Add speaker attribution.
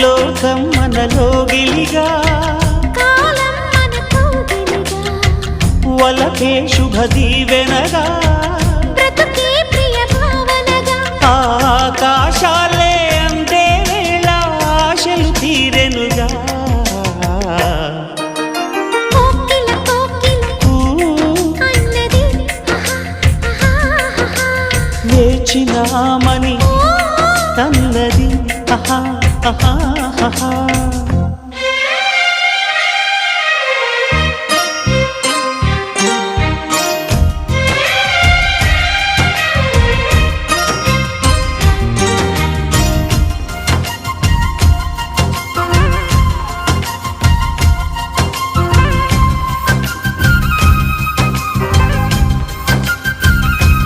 Speaker 1: లోకం మనలోగిలిగా వలకే శుభ దీవెనగా ఆకాశాలే అందే వేళ ఆశలు తీరెనుగా వేచినామని తన్నది ఆహా ఆహా ఆహా